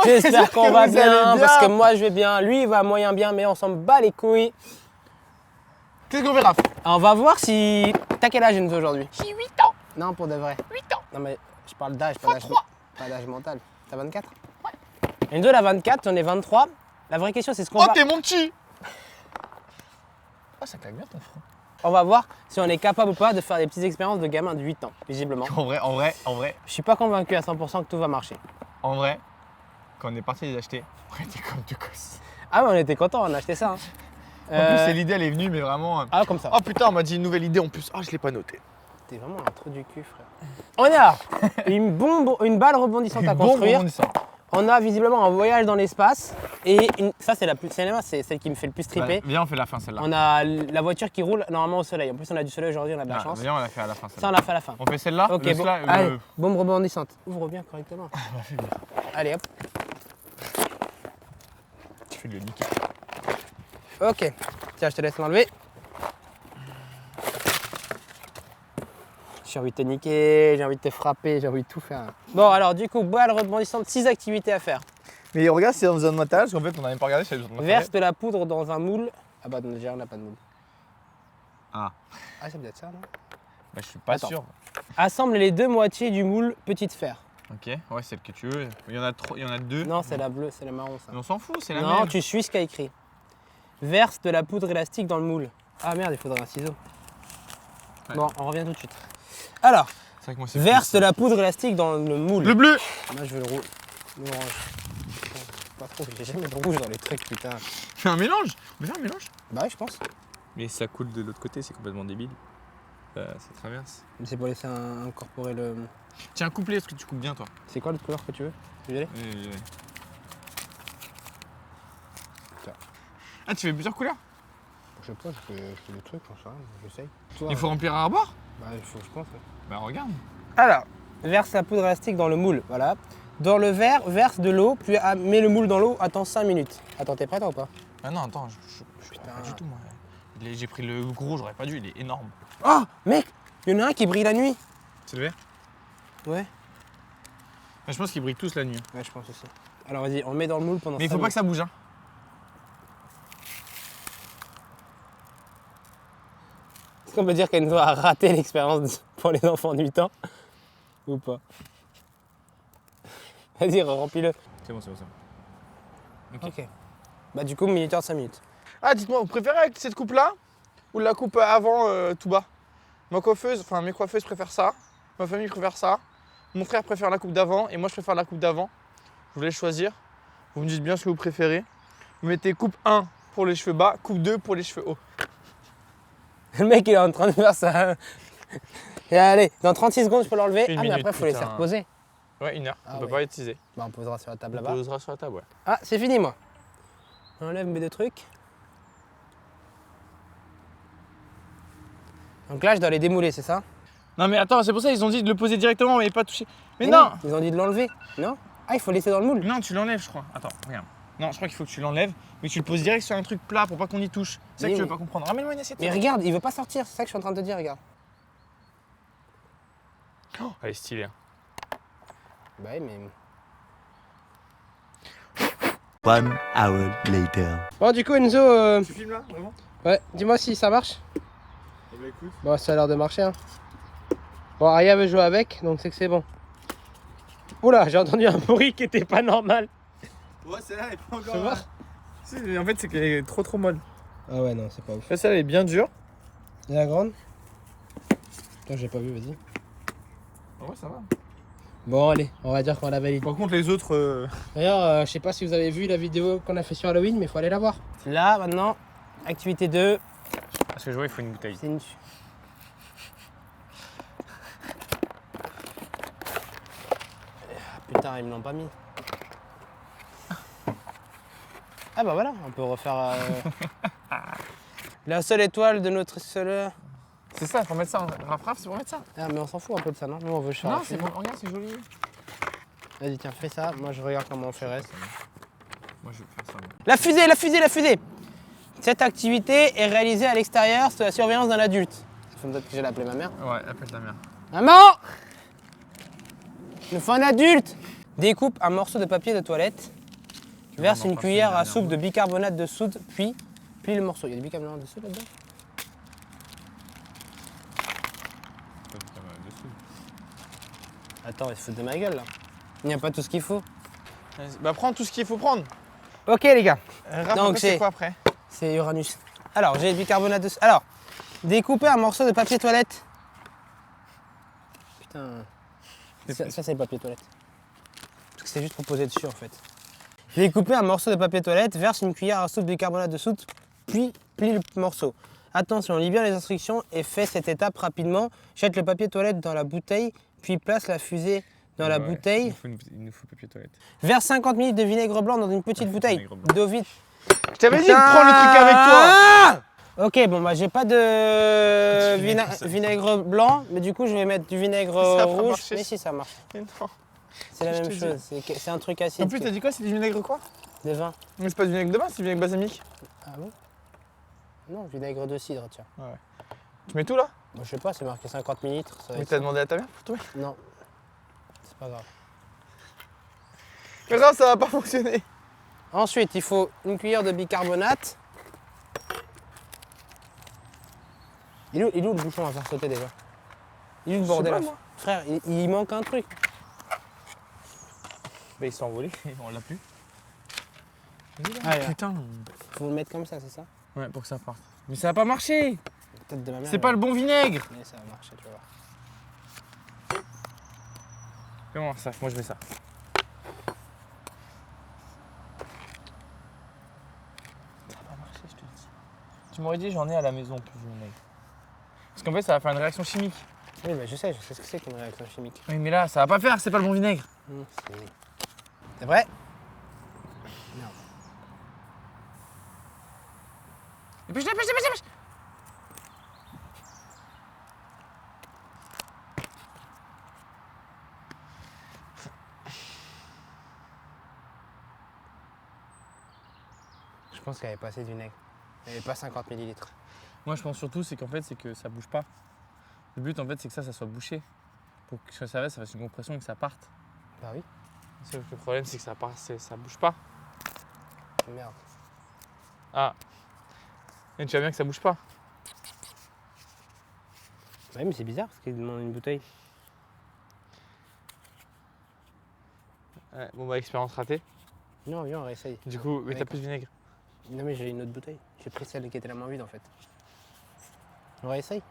J'espère qu'on va vous allez bien, bien. parce que moi je vais bien. Lui il va moyen bien, mais on s'en bat les couilles. Qu'est-ce qu'on verra? Alors, on va voir si... T'as quel âge Enzo aujourd'hui? J'ai 8 ans. Non, pour de vrai. 8 ans. Non mais je parle d'âge, pas d'âge 33. pas d'âge mental. T'as 24? Ouais. Enzo il a 24, j'en ai 23. La vraie question c'est ce qu'on Oh, va... t'es mon petit. Oh, ça claque bien ton front. On va voir si on est capable ou pas de faire des petites expériences de gamin de 8 ans, visiblement. En vrai, Je suis pas convaincu à 100% que tout va marcher. quand on est parti les acheter, on était comme deux gosses. Ah ouais, on était contents, on a acheté ça. Hein. En plus, c'est l'idée, elle est venue, mais vraiment. Ah, comme ça. Oh putain, on m'a dit une nouvelle idée en plus. Ah, je l'ai pas noté. T'es vraiment un trou du cul, frère. On a une balle rebondissante à construire. On a visiblement un voyage dans l'espace. Et ça, c'est celle qui me fait le plus triper. Viens, on fait la fin celle-là. On a la voiture qui roule normalement au soleil. En plus, on a du soleil aujourd'hui, on a de la chance. Viens, on l'a fait à la fin Ça, celle-là. on l'a fait à la fin. On fait celle-là. Ok, bon. Allez, bombe rebondissante. Ouvre bien correctement. Allez, hop. Tu fais le nickel. Ok. Tiens, je te laisse l'enlever. J'ai envie de te niquer, j'ai envie de te frapper, j'ai envie de tout faire. Bon, alors du coup, balle rebondissante, 6 activités à faire. Mais regarde, c'est en zone de matériel, parce qu'en fait, on n'a même pas regardé si elle est en zone de matériel. Verse de la poudre dans un moule. Ah bah, déjà, on n'a pas de moule. Ah. Ah, c'est peut-être ça, non? Bah, je suis pas Attends. sûr. Assemble les deux moitiés du moule petite fer. Ok, ouais, celle que tu veux. Il y en a deux. Non, c'est la bleue, c'est la marron, ça. Mais on s'en fout, c'est la Non, même. tu suis ce qu'il y a écrit. Verse de la poudre élastique dans le moule. Ah merde, il faudrait un ciseau. Ouais. Bon, on revient tout de suite. Alors, C'est vrai que moi, c'est verse plus, de la poudre élastique dans le moule. Le bleu. Moi, je veux le rouge. L'orange. Pas trop, j'ai jamais de rouge dans les trucs, putain. Fais un mélange. On fait un mélange. Bah ouais, je pense. Mais ça coule de l'autre côté, c'est complètement débile. Ça traverse. Mais c'est pour laisser incorporer le... Tiens, coupe-les, est-ce que tu coupes bien, toi? C'est quoi l'autre couleur que tu veux? Violet? Oui. Tiens. Ah, tu fais plusieurs couleurs? Je sais pas, je fais des trucs, j'en sais rien, j'essaye. Il faut remplir un rebord? Bah, il faut, je pense. Ouais. Bah, regarde. Alors, verse la poudre élastique dans le moule, voilà. Dans le verre, verse de l'eau, puis mets le moule dans l'eau, attends 5 minutes. Attends, t'es prêt toi ou pas? Ah non, attends, je Putain. pas du tout, moi. J'ai pris le gros, j'aurais pas dû, il est énorme. Oh, mec, il y en a un qui brille la nuit. C'est le vert? Ouais. Bah, je pense qu'ils brillent tous la nuit. Ouais, je pense aussi. Alors vas-y, on met dans le moule pendant Mais il 5 faut pas que ça bouge, hein. Est-ce qu'on peut dire qu'Enzo a raté l'expérience pour les enfants de 8 ans? Ou pas? Vas-y, remplis-le. C'est bon. Ok. Bah du coup, minuteur de 5 minutes. Ah, dites-moi, vous préférez avec cette coupe-là ou la coupe avant tout bas? Mes coiffeuses préfèrent ça, ma famille préfère ça, mon frère préfère la coupe d'avant et moi je préfère la coupe d'avant. Je voulais choisir. Vous me dites bien ce que vous préférez. Vous mettez coupe 1 pour les cheveux bas, coupe 2 pour les cheveux hauts. Le mec, il est en train de faire ça. Et allez, dans 36 secondes, je peux l'enlever. Une Ah, mais minute, après, il faut laisser putain. reposer. Ouais, 1 heure. Ah on peut ouais. pas utiliser. Bah, on posera sur la table On là-bas. posera sur la table, ouais. Ah, c'est fini, moi. J'enlève mes deux trucs. Donc là, je dois les démouler, c'est ça? Non mais attends, c'est pour ça ils ont dit de le poser directement mais pas toucher. Mais non. Ils ont dit de l'enlever, non? Ah, il faut laisser dans le moule. Non, tu l'enlèves, je crois. Attends, regarde. Non, je crois qu'il faut que tu l'enlèves, mais tu le poses direct sur un truc plat pour pas qu'on y touche. C'est ça que Mais tu veux oui. pas comprendre. Ramène-moi une assiette. Mais regarde, il veut pas sortir, c'est ça que je suis en train de te dire, regarde. Oh, elle est stylée. Hein. Bah oui, mais... 1 hour later. Bon, du coup, Enzo, Tu filmes là, vraiment? ouais, dis-moi si ça marche. Eh ben écoute. Bon, ça a l'air de marcher, hein. Bon, Aria veut jouer avec, donc c'est que c'est bon. Oula, j'ai entendu un bruit qui était pas normal. Ouais, celle-là elle est pas Tu veux voir? Si, en fait, c'est qu'elle est trop molle. Ah ouais, non, c'est pas ouf. Celle-là elle est bien dure. Et la grande? Putain, j'ai pas vu, vas-y. Ah ouais, ça va. Bon, allez, on va dire qu'on la valide. Par contre, les autres. D'ailleurs, je sais pas si vous avez vu la vidéo qu'on a fait sur Halloween, mais il faut aller la voir. Là, maintenant, activité 2. Parce que je vois, il faut une bouteille. C'est une... Ah, putain, ils me l'ont pas mis. Ah bah voilà, on peut refaire... La seule étoile de notre seule... C'est ça, il faut mettre ça. Raf, c'est pour mettre ça. Ah mais on s'en fout un peu de ça, non? Nous on veut faire... Non, c'est bon. Regarde, c'est joli. Vas-y, tiens, fais ça. Moi je regarde comment on fait reste. Moi, je vais faire ça. La fusée, la fusée, la fusée! Cette activité est réalisée à l'extérieur sous la surveillance d'un adulte. Ça fait peut-être que j'ai appelé ma mère. Ouais, appelle ta mère. Maman! Il me faut un adulte! Découpe un morceau de papier de toilette, verse une cuillère à soupe de bicarbonate de soude, puis plie le morceau. Il y a du bicarbonate de soude là-dedans? Attends, il se fout de ma gueule là. Il n'y a pas tout ce qu'il faut. Bah prends tout ce qu'il faut prendre. Ok les gars. Donc c'est quoi après? C'est Uranus. Alors, j'ai le bicarbonate de soude. Alors, découper un morceau de papier toilette. Putain. Ça c'est le papier toilette. Parce que c'est juste pour poser dessus en fait. Découper un morceau de papier toilette, verse une cuillère à soupe de bicarbonate de soude, puis plie le morceau. Attention, lis bien les instructions et fais cette étape rapidement. Jette le papier toilette dans la bouteille, puis place la fusée dans la bouteille. Il nous faut papier toilette. Verse 50 ml de vinaigre blanc dans une petite bouteille d'eau vide. Je t'avais dit de prendre le truc avec toi. Ok, bon bah j'ai pas de vinaigre blanc, mais du coup je vais mettre du vinaigre Ça va rouge. marcher. Mais si ça marche. Mais non. C'est la Je même te dis. chose, c'est un truc acide. En plus t'as dit quoi? C'est du vinaigre quoi? De vin. Mais c'est pas du vinaigre de bain, c'est du vinaigre balsamique. Ah bon? Non, vinaigre de cidre, tiens. Tu mets tout là? Bah, je sais pas, c'est marqué 50 ml. Mais t'as demandé à ta mère pour tout mettre? Non, c'est pas grave. Mais grave, ça va pas fonctionner. Ensuite, il faut une cuillère de bicarbonate. Il est où le bouchon à faire sauter déjà? Il est où le bordel pas, là? moi. Frère, il manque un truc. Bah il s'est envolé, on l'a plus. Ah, là. Putain. Faut le mettre comme ça, c'est ça? Ouais, pour que ça parte. Mais ça va pas marcher. Tête de ma mère. C'est pas le bon vinaigre. Mais ça va marcher, tu vas voir. Fais voir ça, moi je mets ça. Ça va pas marcher, je te le dis. Tu m'aurais dit j'en ai à la maison plus de vinaigre. Parce qu'en fait ça va faire une réaction chimique. Oui, mais je sais ce que c'est qu'une réaction chimique. Oui mais là ça va pas faire, c'est pas le bon vinaigre. C'est vrai? Dépêche, dépêche, dépêche, dépêche. Je pense qu'il n'y avait pas assez de vinaigre. Il n'y avait pas 50 ml. Moi je pense surtout c'est qu'en fait c'est que ça bouge pas. Le but en fait c'est que ça soit bouché. Pour que ça fasse une compression et que ça parte. Bah oui. Sauf que le problème c'est que ça bouge pas. Merde. Ah. Et tu vois bien que ça bouge pas. Oui, mais c'est bizarre parce qu'il demande une bouteille. Ouais, bon bah expérience ratée. Non, viens, on réessaye. Du coup, mais Avec t'as plus de vinaigre. Non, mais j'ai une autre bouteille. J'ai pris celle qui était la moins vide en fait. On réessaye.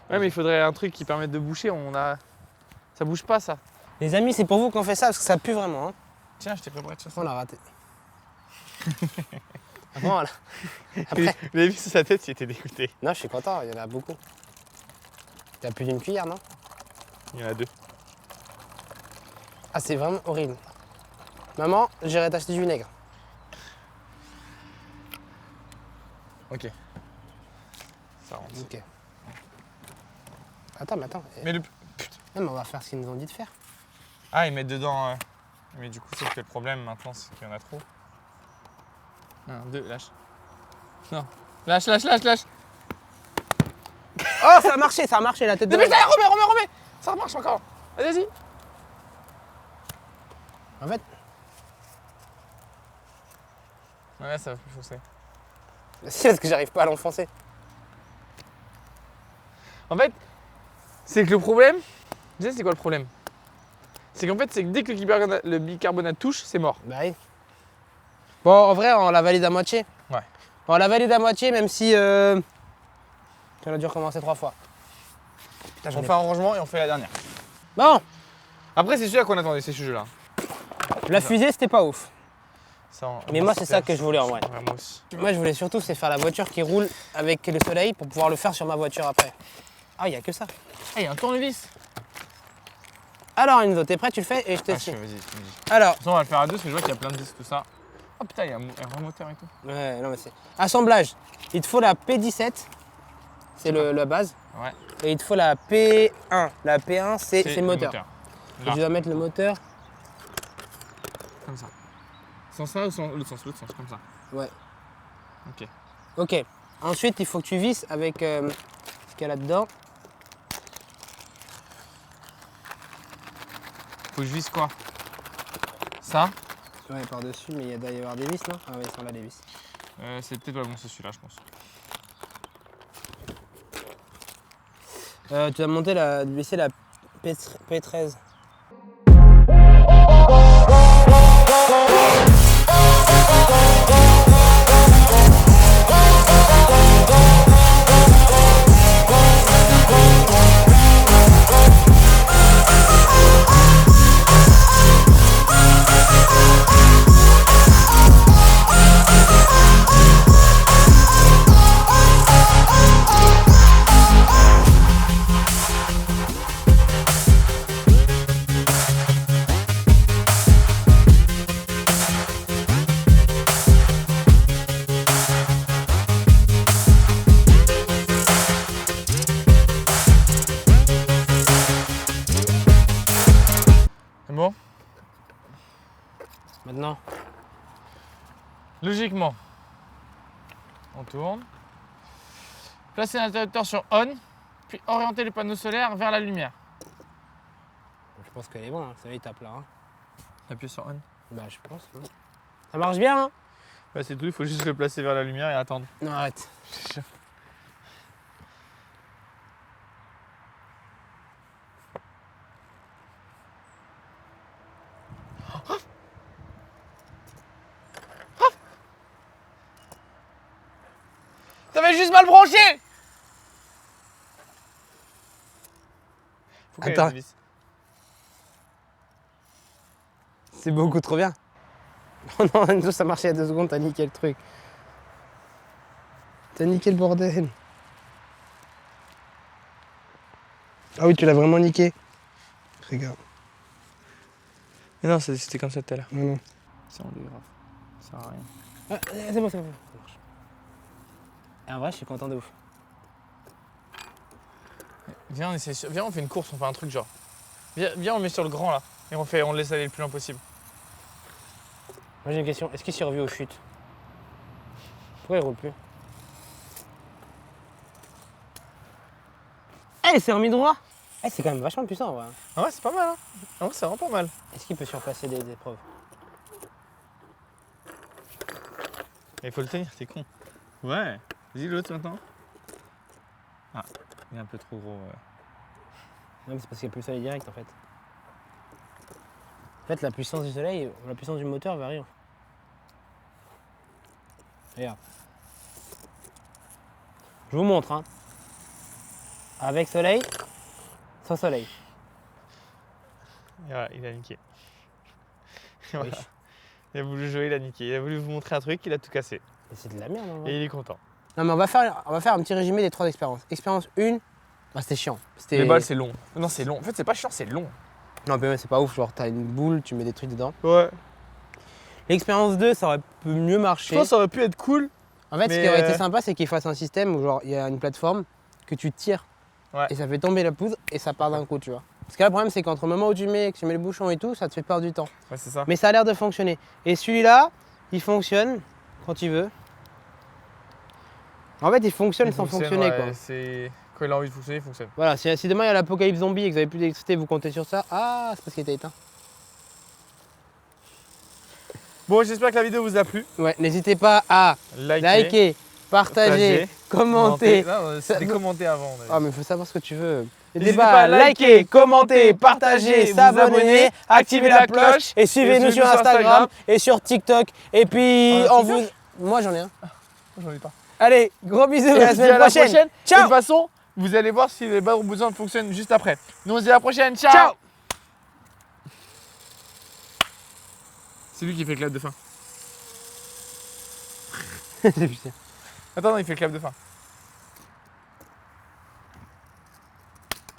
Ouais mais il faudrait un truc qui permette de boucher, ça bouge pas ça. Les amis, c'est pour vous qu'on fait ça parce que ça pue vraiment. Hein. Tiens, je t'ai préparé de ça. On l'a raté. Voilà. Après. Vous avez vu sur sa tête, il était dégoûté. Non, je suis content, il y en a beaucoup. T'as plus d'une cuillère, non? Il y en a deux. Ah, c'est vraiment horrible. Maman, j'irai t'acheter du vinaigre. Ok. Ça rentre. Ok. Attends, mais attends. Mais le... Non, mais on va faire ce qu'ils nous ont dit de faire. Ah, ils mettent dedans... Mais du coup, c'est que le problème maintenant, c'est qu'il y en a trop. 1, 2, lâche. Non. Lâche, lâche, lâche, lâche. Oh, ça a marché la tête de... Dépêche-toi, remets. Ça marche encore. Vas-y. En fait, Ouais, ça va plus foncer. c'est parce que j'arrive pas à l'enfoncer. En fait, c'est que le problème... Tu sais, c'est quoi le problème? C'est qu'en fait, c'est que dès que le bicarbonate touche, c'est mort. Bah oui. Bon, en vrai, on la valide à moitié. Ouais. On la valide à moitié, même si... On a dû recommencer 3 fois. Putain, j'en On ai- fait un rangement et on fait la dernière. Bon, Après, c'est celui-là qu'on attendait, c'est ce jeu-là. la fusée, c'était pas ouf. Ça, Mais moi, c'est ça que je voulais en vrai. Ouais, moi aussi. Moi, je voulais surtout, c'est faire la voiture qui roule avec le soleil pour pouvoir le faire sur ma voiture après. Ah, il y a que ça. Ah, il y a un tournevis. Alors, Enzo, t'es prêt? Tu le fais et je te Ah, suis. vas-y. Alors, On va le faire à deux parce que je vois qu'il y a plein de disques, tout ça. Oh putain, il y a un vrai moteur et tout. ouais, non, mais c'est... Assemblage. Il te faut la P17. C'est la base. Ouais. Et il te faut la P1. La P1, c'est le moteur. Là, Et tu dois mettre le moteur. comme ça. Sans ça ou sans l'autre sens? L'autre sens, comme ça. Ouais. Ok. Ok. Ensuite, il faut que tu visses avec ce qu'il y a là-dedans. Faut que je vise quoi? Ça, Ouais, par-dessus, mais il doit y avoir des vis, non? Ah ouais, ils sont là, les vis. c'est peut-être pas bon, c'est celui-là, je pense. Tu vas monter baisser la P13. C'est bon? Maintenant, Logiquement, on tourne. Placez l'interrupteur sur on, puis orientez le panneau solaire vers la lumière. je pense qu'elle est bonne, hein. Ça va, il tape là. Hein. Appuyez sur on. Bah, je pense. Hein. Ça marche bien, hein? Bah, c'est tout, il faut juste le placer vers la lumière et attendre. Non, arrête. T'avais juste mal branché! Faut qu'elle Attends. ait des vis. C'est beaucoup trop bien. Oh non, Enzo, ça marchait il y a 2 secondes, t'as niqué le truc. T'as niqué le bordel. Ah oui, tu l'as vraiment niqué. Regarde. Mais non, c'était comme ça tout à l'heure. Non, non. C'est en dégrave. Ça sert à rien. Ah, c'est bon, ça marche. Et en vrai, je suis content de ouf. Viens, viens, on fait une course, on fait un truc genre. Viens, on le met sur le grand là. Et on le laisse aller le plus loin possible. Moi j'ai une question, est-ce qu'il survit aux chutes? Pourquoi il roule plus? Eh, c'est remis droit! Eh, c'est quand même vachement puissant en vrai. Ah ouais, c'est pas mal, hein. Ah ouais, c'est vraiment pas mal. Est-ce qu'il peut surpasser des épreuves? Il faut le tenir, t'es con. Ouais. Vas-y, l'autre maintenant. Ah, il est un peu trop gros. Non, mais c'est parce qu'il n'y a plus le soleil direct en fait. En fait, la puissance du soleil, la puissance du moteur varie. Regarde. Je vous montre, hein. Avec soleil, sans soleil. Et voilà, il a niqué. Oui. Voilà. Il a voulu jouer, il a niqué. Il a voulu vous montrer un truc, il a tout cassé. Mais c'est de la merde, en vrai. Et il est content. Non, mais on va faire un petit résumé des 3 expériences. Expérience 1, bah, c'était chiant. Les balles, c'est long. Non, c'est long. En fait, c'est pas chiant, c'est long. Non, mais ouais, c'est pas ouf. Genre, t'as une boule, tu mets des trucs dedans. Ouais. L'expérience 2, ça aurait pu mieux Je marcher. pense que ça aurait pu être cool. En fait, ce mais qui aurait été sympa, c'est qu'il fasse un système où, genre, il y a une plateforme que tu tires. Ouais. Et ça fait tomber la poudre et ça part d'un coup, tu vois. Parce que là, le problème, c'est qu'entre le moment où tu mets le bouchon et tout, ça te fait perdre du temps. Ouais, c'est ça. Mais ça a l'air de fonctionner. Et celui-là, il fonctionne quand il veut. En fait, il fonctionne sans fonctionner, ouais, quoi. C'est... Quand il a envie de fonctionner, il fonctionne. Voilà, si demain il y a l'apocalypse zombie et que vous avez plus d'électricité, vous comptez sur ça. Ah, c'est parce qu'il était éteint. Bon, j'espère que la vidéo vous a plu. Ouais, n'hésitez pas à liker, partager, commenter. Non, c'était commenté avant. Ah, mais il faut savoir ce que tu veux. N'hésitez pas à liker, commenter, partager, vous abonner, activer la cloche et suivez-nous sur Instagram et sur TikTok. Et puis, On a on TikTok vous. Moi, j'en ai un. J'en ai pas. Allez, gros bisous, Et à la on se dit à semaine prochaine. De Ciao. toute façon, vous allez voir si les barres au besoin fonctionnent juste après. Nous, on se dit à la prochaine. Ciao. Ciao. C'est lui qui fait le clap de fin. Putain. Attends, non, il fait le clap de fin.